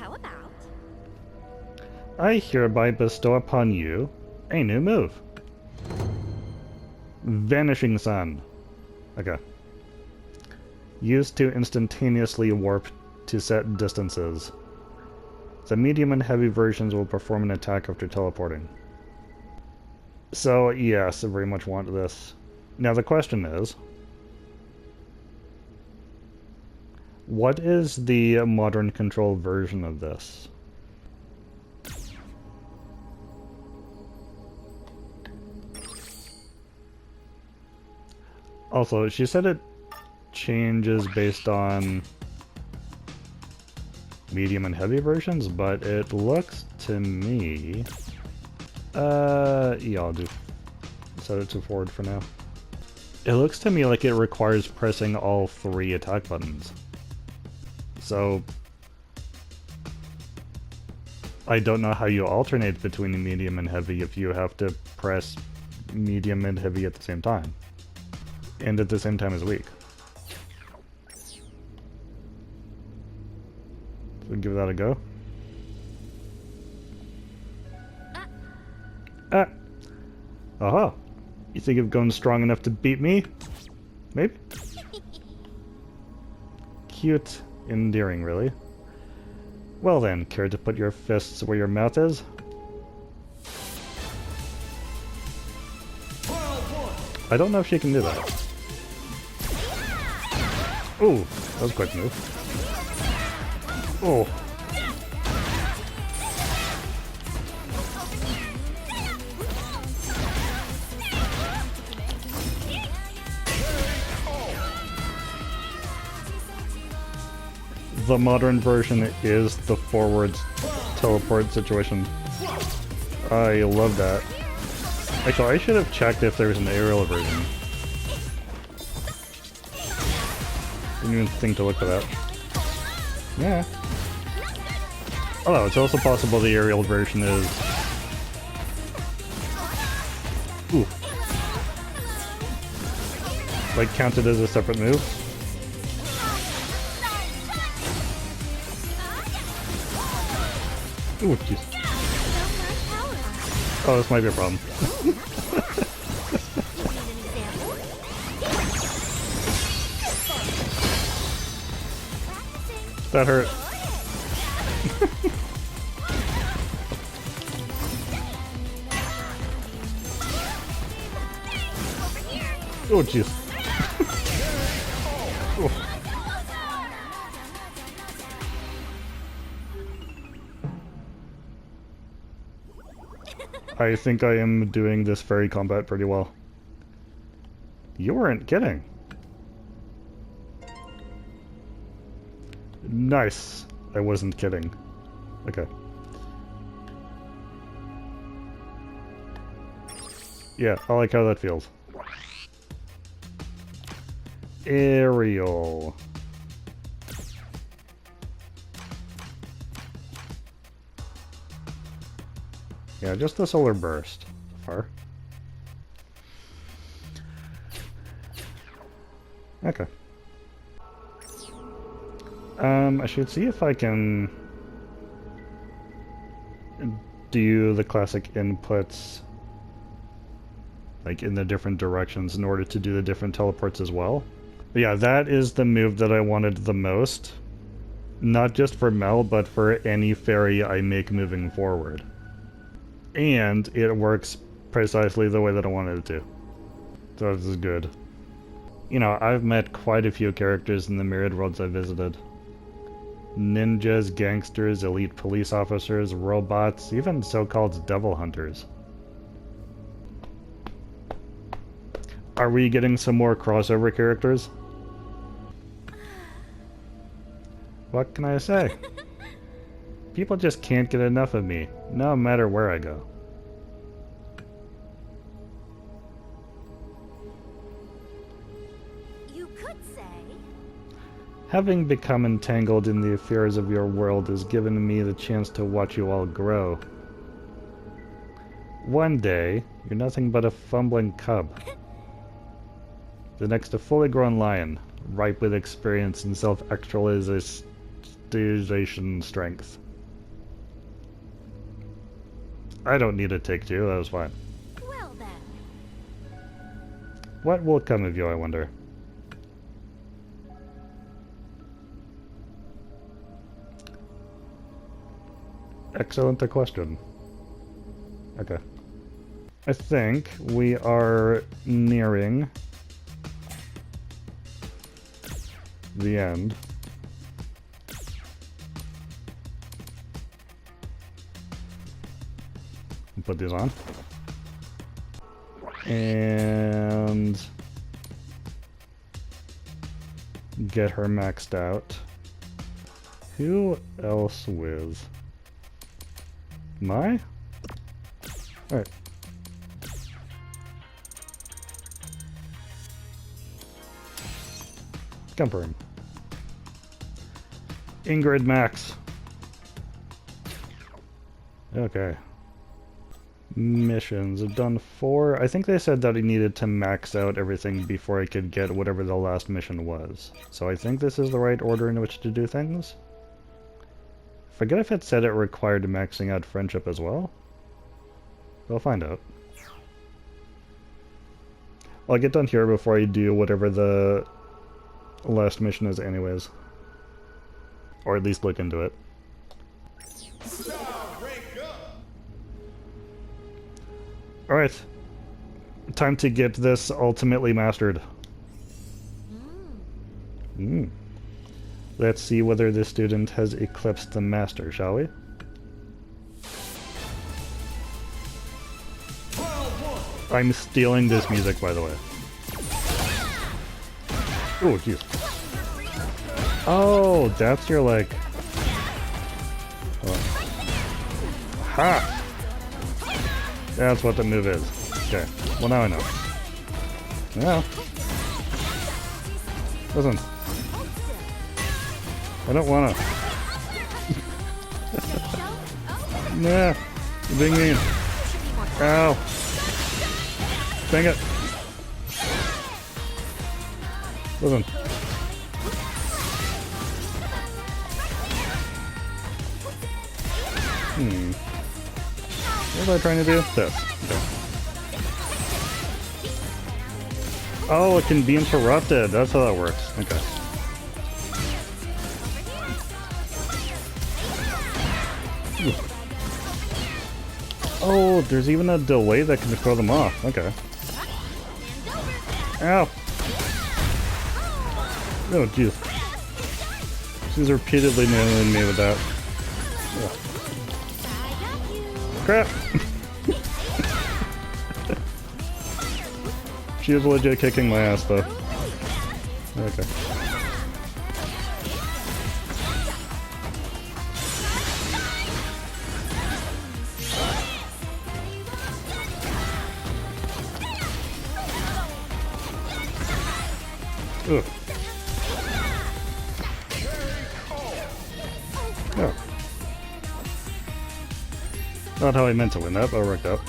How about? I hereby bestow upon you a new move. Vanishing Sun. Okay. Used to instantaneously warp to set distances. The medium and heavy versions will perform an attack after teleporting. So, yes, I very much want this. Now the question is, what is the modern control version of this? Also, she said it changes based on medium and heavy versions, but it looks to me... yeah, I'll do... set it to forward for now. It looks to me like it requires pressing all 3 attack buttons. So... I don't know how you alternate between medium and heavy if you have to press medium and heavy at the same time. And at the same time as weak. So give that a go. Ah! Aha! You think you've gone strong enough to beat me? Maybe? Cute. Endearing, really. Well then, care to put your fists where your mouth is? I don't know if she can do that. Ooh, that was a quick move. Oh. The modern version is the forward teleport situation. I love that. Actually, I should have checked if there was an aerial version. Didn't even think to look for that. Yeah. Oh, it's also possible the aerial version is... Ooh. Like, counted as a separate move? Ooh, jeez. Oh, this might be a problem. That hurt. Oh, jeez. Oh. I think I am doing this fairy combat pretty well. You weren't kidding. Nice. I wasn't kidding. Okay. Yeah, I like how that feels. Aerial. Yeah, just the solar burst so far. Okay. I should see if I can do the classic inputs like in the different directions in order to do the different teleports as well. But yeah, that is the move that I wanted the most. Not just for Mel, but for any fairy I make moving forward. And it works precisely the way that I wanted it to. So this is good. You know, I've met quite a few characters in the myriad worlds I visited. Ninjas, gangsters, elite police officers, robots, even so-called devil hunters. Are we getting some more crossover characters? What can I say? People just can't get enough of me, no matter where I go. You could say... Having become entangled in the affairs of your world has given me the chance to watch you all grow. One day, you're nothing but a fumbling cub. The next a fully grown lion, ripe with experience and self-actualization strength. I don't need to take two, that was fine. Well then. What will come of you, I wonder? Excellent a question. Okay. I think we are nearing the end. Put these on. And get her maxed out. Who else with? My? Alright. Confirm. Ingrid max. Okay. Missions. I've done 4. I think they said that I needed to max out everything before I could get whatever the last mission was. So I think this is the right order in which to do things. Forget if it said it required maxing out friendship as well. We'll find out. I'll get done here before I do whatever the last mission is anyways. Or at least look into it. Alright. Time to get this ultimately mastered. Let's see whether this student has eclipsed the master, shall we? I'm stealing this music, by the way. Oh, jeez. Oh, that's your, like... Ha! That's what the move is. Okay. Well, now I know. Now. Listen. I don't wanna. Nah. You're being mean. Ow. Dang it. Listen. What was I trying to do? This. Okay. Oh, it can be interrupted. That's how that works. Okay. Oh, there's even a delay that can throw them off. Okay. Ow! Oh, jeez. She's repeatedly nailing me with that. Ugh. Crap! She is legit kicking my ass, though. Okay. Ugh. Oh. Not how I meant to win that, but it worked out.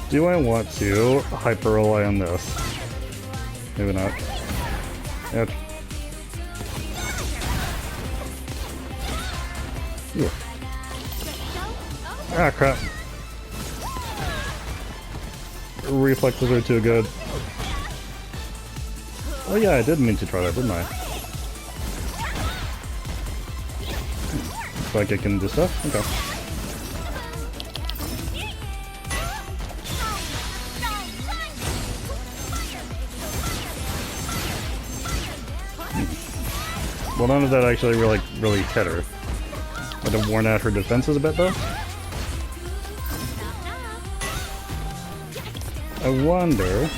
Do I want to hyper rely on this? Maybe not. Ouch. Ew. Ah, crap. Reflexes are too good. Oh yeah, I did mean to try that, didn't I? Looks like I can do stuff? Okay. Well, none of that actually really hit her. Might have worn out her defenses a bit, though. I wonder...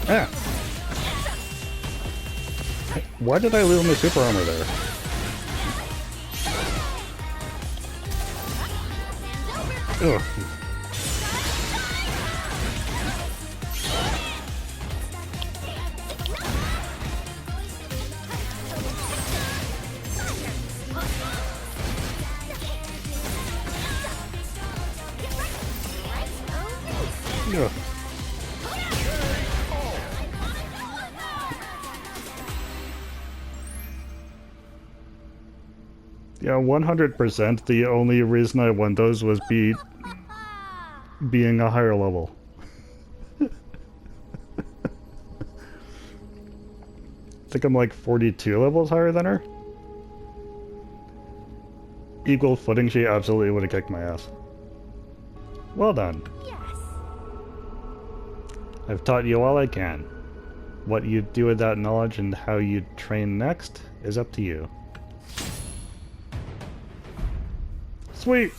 Ah! Why did I lose my super armor there? Ugh. Ugh. Yeah, 100%. The only reason I won those was being a higher level. I think I'm like 42 levels higher than her. Equal footing, she absolutely would have kicked my ass. Well done. Yes. I've taught you all I can. What you do with that knowledge and how you train next is up to you. Sweet!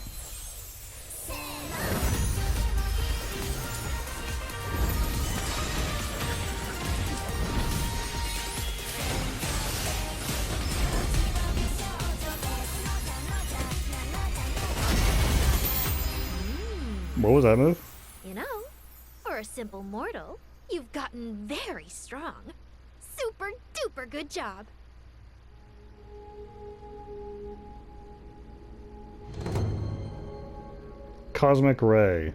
What was that move? You know, for a simple mortal, you've gotten very strong. Super duper good job. Cosmic Ray.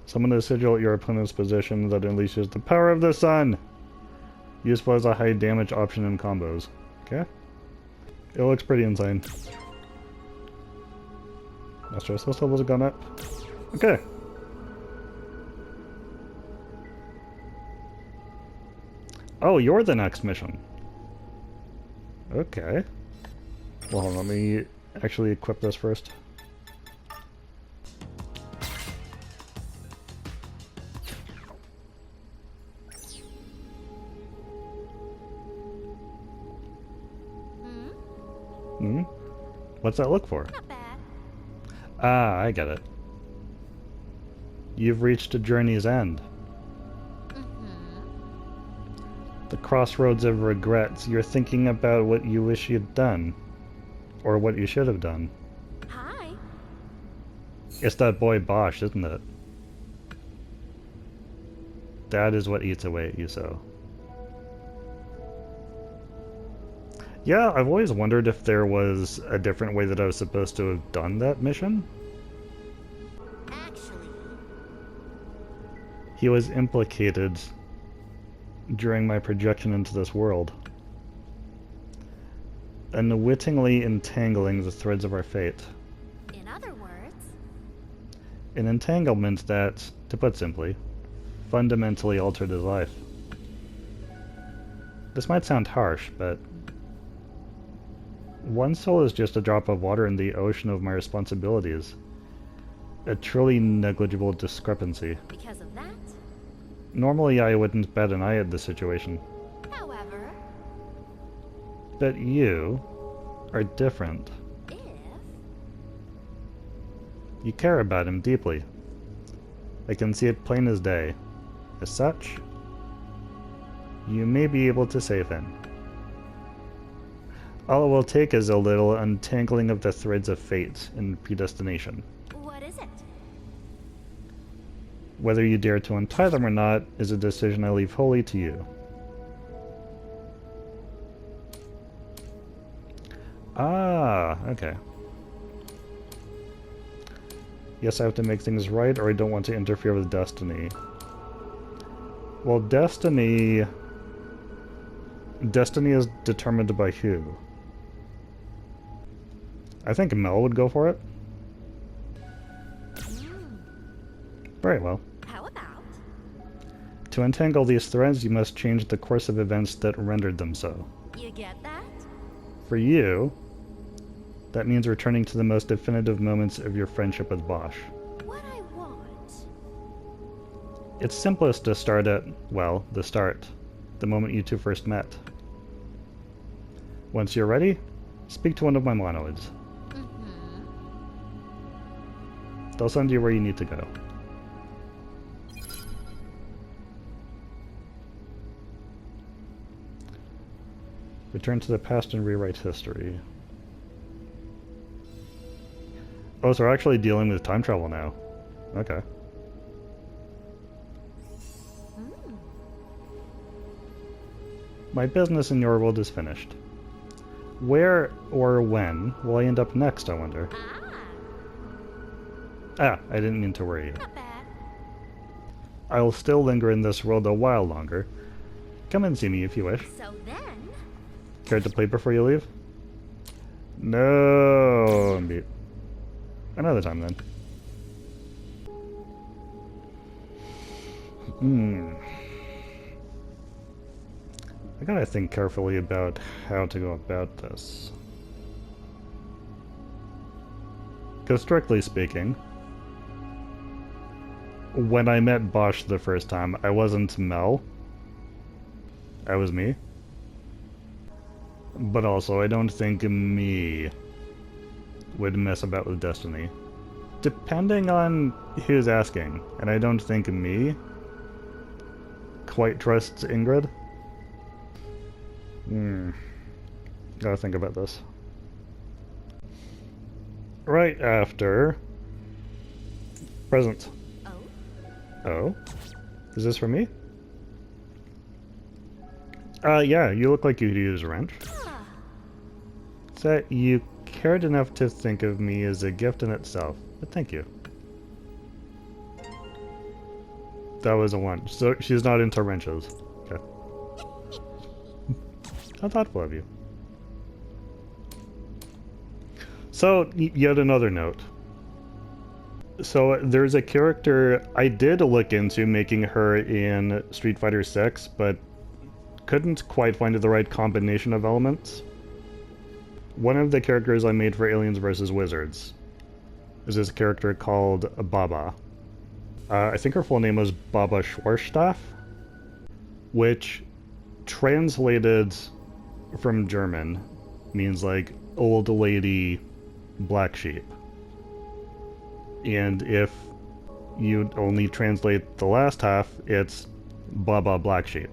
Summon a sigil at your opponent's position that unleashes the power of the sun. Useful as a high damage option in combos. Okay. It looks pretty insane. Master Assist levels have gone up. Okay. Oh, you're the next mission. Okay. Well, hold on, let me actually equip this first. Hmm? What's that look for? Not bad. Ah, I get it. You've reached a journey's end. The crossroads of regrets. You're thinking about what you wish you'd done. Or what you should have done. Hi. It's that boy Bosch, isn't it? That is what eats away at you so. Yeah, I've always wondered if there was a different way that I was supposed to have done that mission. Actually, He was implicated during my projection into this world, unwittingly entangling the threads of our fate. in other words, An entanglement that, to put simply, fundamentally altered his life. This might sound harsh, but one soul is just a drop of water in the ocean of my responsibilities. A truly negligible discrepancy. because of that. Normally I wouldn't bat an eye at this situation. However, But you are different. if You care about him deeply. I can see it plain as day. As such, you may be able to save him. All it will take is a little untangling of the threads of fate and predestination. what is it? Whether you dare to untie them or not is a decision I leave wholly to you. Ah, okay. Yes, I have to make things right, or I don't want to interfere with destiny. Well, destiny is determined by who? I think Mel would go for it. Very well. How about? To untangle these threads, you must change the course of events that rendered them so. You get that? For you, that means returning to the most definitive moments of your friendship with Bosch. What I want. It's simplest to start at, well, the start. The moment you two first met. Once you're ready, speak to one of my monoids. They'll send you where you need to go. Return to the past and rewrite history. Oh, so we're actually dealing with time travel now. Okay. My business in your world is finished. Where or when will I end up next, I wonder? Ah, I didn't mean to worry you. Not bad. I'll still linger in this world a while longer. Come and see me if you wish. So then, Care to play before you leave? No! Beat. Another time then. I gotta think carefully about how to go about this. Because strictly speaking, when I met Bosch the first time, I wasn't Mel. I was me. But also, I don't think me would mess about with Destiny. Depending on who's asking, and I don't think me quite trusts Ingrid. Gotta think about this. Right after... Present. Oh? Oh? Is this for me? Yeah, you look like you could use a wrench. Ah. So you cared enough to think of me as a gift in itself, but thank you. That was a one. So she's not into wrenches. Okay. How thoughtful of you. So, yet another note. So, there's a character I did look into making her in Street Fighter 6, but couldn't quite find the right combination of elements. One of the characters I made for Aliens vs. Wizards is this character called Baba. I think her full name was Baba Schwarzstaff, which translated from German means like old lady black sheep. And if you only translate the last half, it's Baba Black Sheep.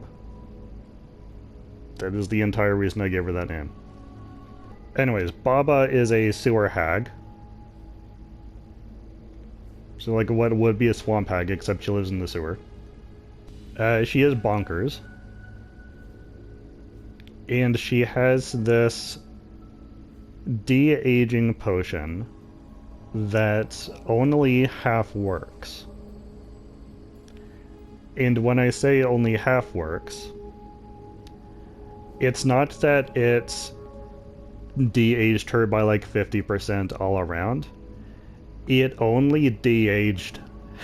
That is the entire reason I gave her that name. Anyways, Baba is a sewer hag. So like what would be a swamp hag, except she lives in the sewer. She is bonkers. And she has this de-aging potion that only half works. And when I say only half works, it's not that it's de-aged her by like 50% all around. It only de-aged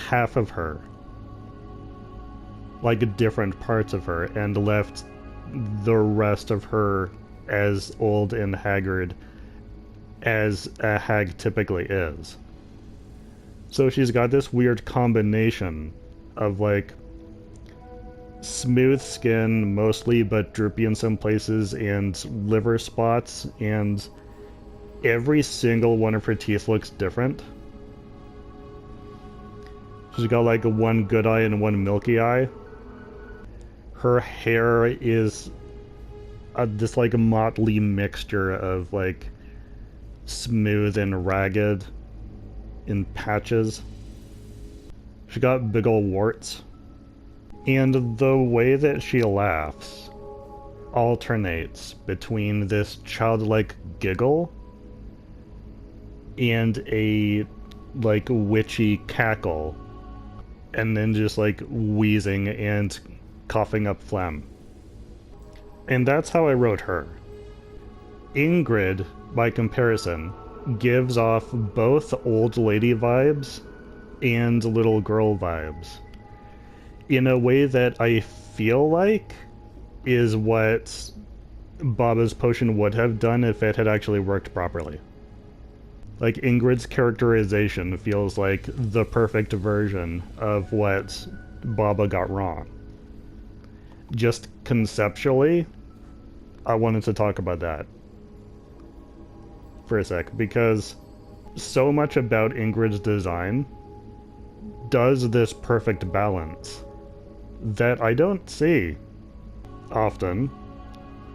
half of her. Like different parts of her, and left the rest of her as old and haggard as a hag typically is. So she's got this weird combination of like smooth skin mostly, but droopy in some places, and liver spots, and every single one of her teeth looks different. She's got like one good eye and one milky eye. Her hair is this like motley mixture of like smooth and ragged in patches. She got big ol' warts. And the way that she laughs alternates between this childlike giggle and a like witchy cackle, and then just like wheezing and coughing up phlegm. And that's how I wrote her. Ingrid, by comparison, gives off both old lady vibes and little girl vibes in a way that I feel like is what Baba's potion would have done if it had actually worked properly. Like, Ingrid's characterization feels like the perfect version of what Baba got wrong. Just conceptually, I wanted to talk about that for a sec, because so much about Ingrid's design does this perfect balance that I don't see often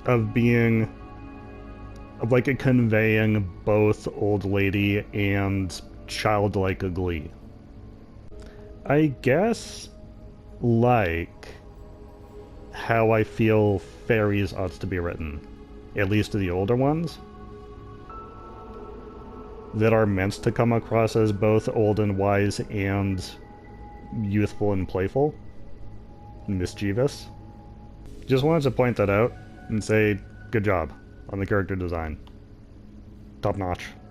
of being of like conveying both old lady and childlike glee. I guess like how I feel fairies ought to be written, at least the older ones, that are meant to come across as both old and wise and youthful and playful and mischievous. Just wanted to point that out and say good job on the character design. top notch.